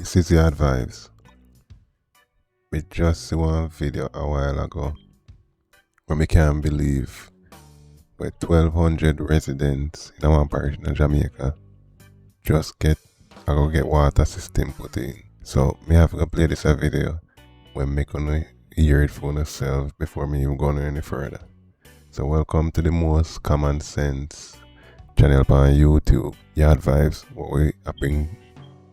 This is Yard Vibes. We just saw one video a while ago where we can't believe where 1,200 residents in one parish in Jamaica just get water system put in. So me have to play this video when me gonna hear it for yourself before me even going any further. So welcome to the most common sense channel on YouTube, Yard Vibes, where we bring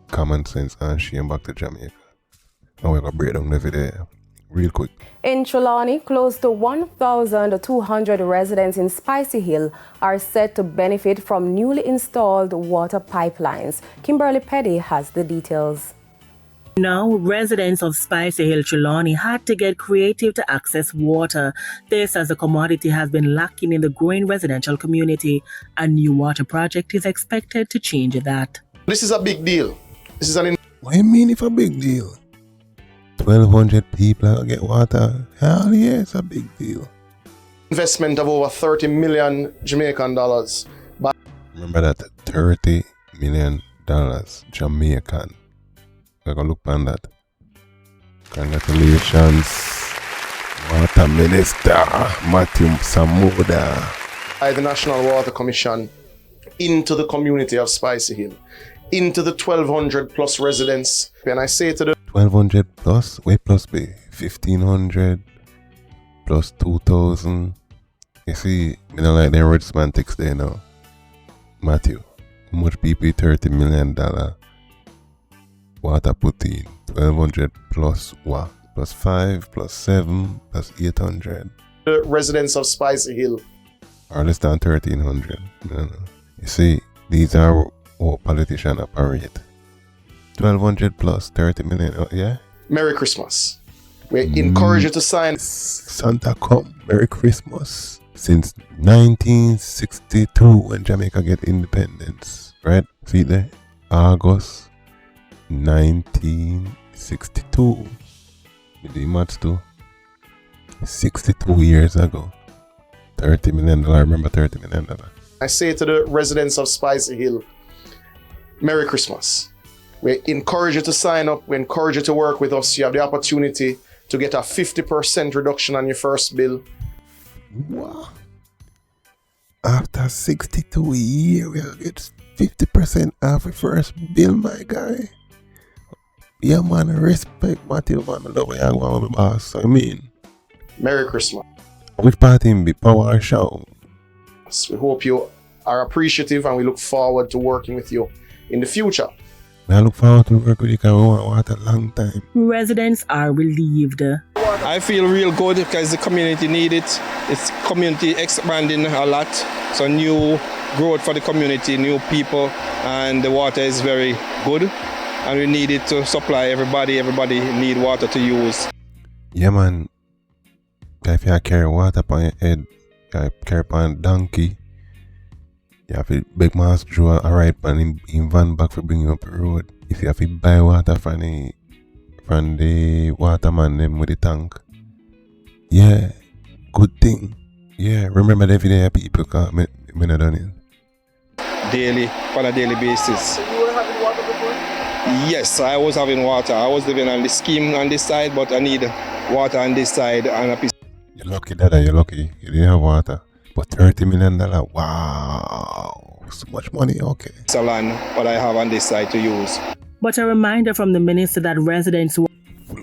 common sense and shame back to Jamaica. And we're gonna break down the video real quick. In Trelawney, close to 1,200 residents in Spicy Hill are set to benefit from newly installed water pipelines. Kimberly Petty has the details. Now, residents of Spicy Hill, Trelawney had to get creative to access water. This as the commodity has been lacking in the growing residential community. A new water project is expected to change that. This is a big deal. This is an... What do you mean it's a big deal? 1,200 people get water? Hell yeah, it's a big deal. investment of over 30 million Jamaican dollars. Remember that, $30 million Jamaican. We're gonna look on that. Congratulations, Water Minister Matthew Samuda. By the National Water Commission into the community of Spicy Hill, into the 1,200 plus residents. And I say to the 1,200 plus, wait, plus be 1,500 plus 2,000. You see, I don't like them rich semantics there now. Matthew, how much people $30 million water put in? 1,200 plus what? Plus 5, plus 7, plus 800. The residents of Spicy Hill. Or less than 1,300. No. You see, these are how politicians operate. 1,200 plus 30 million, yeah? Merry Christmas. We encourage you to sign. Santa come, Merry Christmas. Since 1962 when Jamaica get independence, right? See there? August 1962. We do maths too. 62 years ago. $30 million, remember $30 million. I say to the residents of Spicy Hill, Merry Christmas. We encourage you to sign up. We encourage you to work with us. You have the opportunity to get a 50% reduction on your first bill. What? After 62 years, we'll get 50% off the first bill, my guy. Yeah, man, respect Matthew, man. I love you, I'm my boss. I mean, Merry Christmas. which party be power show? We hope you are appreciative and we look forward to working with you in the future. I look forward to work with you because we want water a long time. Residents are relieved. I feel real good because the community need it. It's community expanding a lot. So new growth for the community, new people, and the water is very good. And we need it to supply everybody. Everybody need water to use. Yeah, man. If you carry water upon your head, you carry upon a donkey, you have to big mass draw a ride pan in van back for bring you up the road. If you have to buy water from the waterman them with the tank. Yeah, good thing. Yeah, remember every day people call me not done it. Daily, on a daily basis. So you were having water before? Yes, I was having water. I was living on the scheme on this side, but I need water on this side and a piece. You're lucky, Dada, you're lucky. You didn't have water. But $30 million, wow, so much money, okay. It's a land what I have on this side to use. But a reminder from the minister that residents Full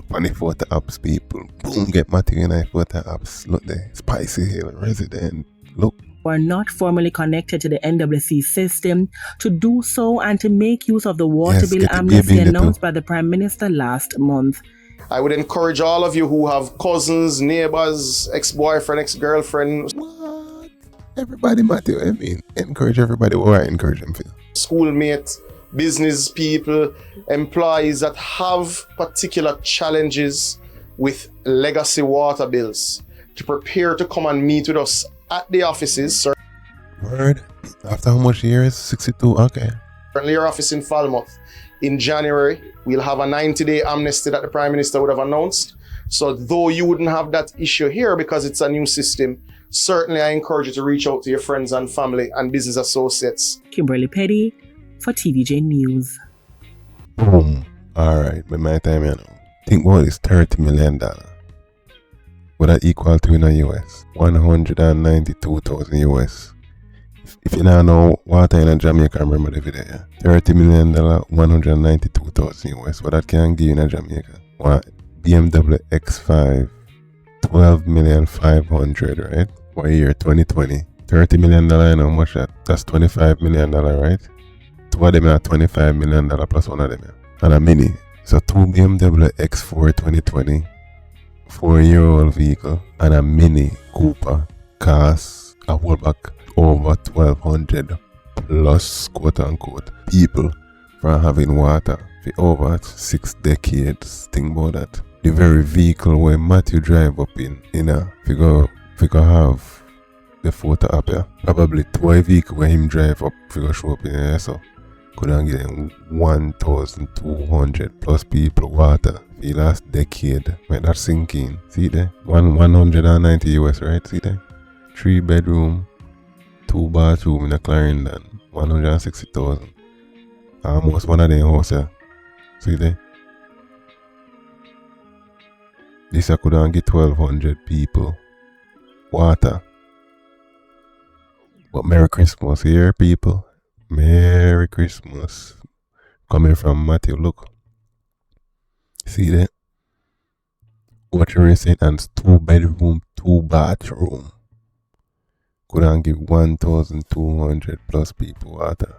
money photo apps, people. Boom, get Matthew and I photo apps. Look there, Spicy Hill resident. Look. were not formally connected to the NWC system to do so and to make use of the water bill amnesty announced by the Prime Minister last month. I would encourage all of you who have cousins, neighbors, ex-boyfriend, ex-girlfriend. What? Everybody, Matthew, I mean, encourage everybody what I encourage them for. Schoolmates, business people, employees that have particular challenges with legacy water bills to prepare to come and meet with us at the offices. Word? After how much years? 62? Okay. Currently your office in Falmouth. In January, we'll have a 90-day amnesty that the Prime Minister would have announced. So though you wouldn't have that issue here because it's a new system, certainly I encourage you to reach out to your friends and family and business associates. Kimberly Petty for TVJ News. Boom. Alright, but my time you know. Think about this $30 million. What that equal to in the US? 192,000 US. If you don't know water in Jamaica, remember the video, yeah? $30 million, 192,000 US. What that can give in Jamaica? One BMW X5, 12,500,000, right? For year 2020. $30 million, you know how much that? That's $25 million, right? Two of them are $25 million plus one of them, yeah? And a mini. So two BMW X4 2020, 4-year-old vehicle, and a mini Cooper costs a whole back over 1,200 plus quote unquote people from having water for over 6 decades. Think about that. The very vehicle where Matthew drive up in if you go have the photo up here. Probably toy vehicle where him drive up if you go show up in here, so couldn't get 1,200 plus people water for the last decade. Make that sink in. See there? 190 US, right? See there? 3 bedroom, 2 bathroom in a Clarendon. 160,000. Almost one of them houses. See there? This I couldn't get 1,200 people water. But Merry Christmas here, people. Merry Christmas. Coming from Matthew, look. See that? What you're saying, and 2 bedroom, 2 bathroom. Couldn't give 1,200 plus people water.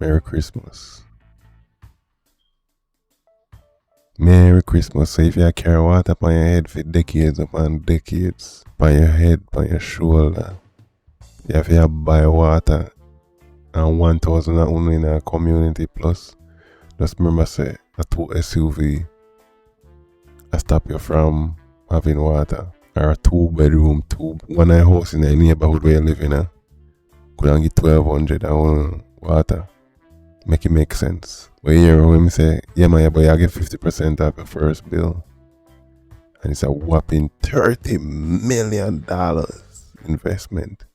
Merry Christmas. Merry Christmas. So if you carry water upon your head for decades upon decades, upon your head, upon your shoulder, you have to buy water. And 1,000 not only in a community plus. Just remember say a 2 SUV I stop you from having water. Or a 2 bedroom, one house in the neighborhood where you live in. Couldn't get 1,200 and water. Make it make sense. But here when me say, yeah man, but you get 50% of your first bill. And it's a whopping $30 million investment.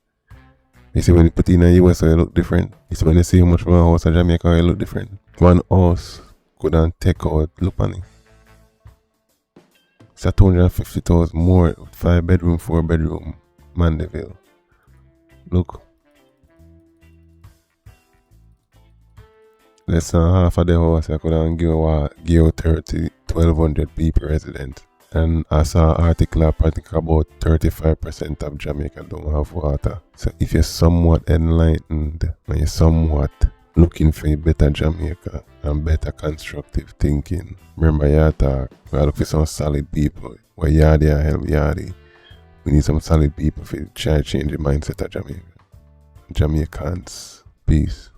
You see when you put it in the US, it look different. You see when you see how much one house in Jamaica, it look different. One house couldn't take out, look on it. It's a 250,000 more, 5 bedroom, 4 bedroom, Mandeville. Look. Less than half of the house I couldn't give 1,200 people resident. And I saw an article about 35% of Jamaica don't have water. So if you're somewhat enlightened and you're somewhat looking for a better Jamaica and better constructive thinking, remember your talk. We are looking for some solid people. Where Yardy and help Yardy. We need some solid people to try to change the mindset of Jamaica. Jamaicans. Peace.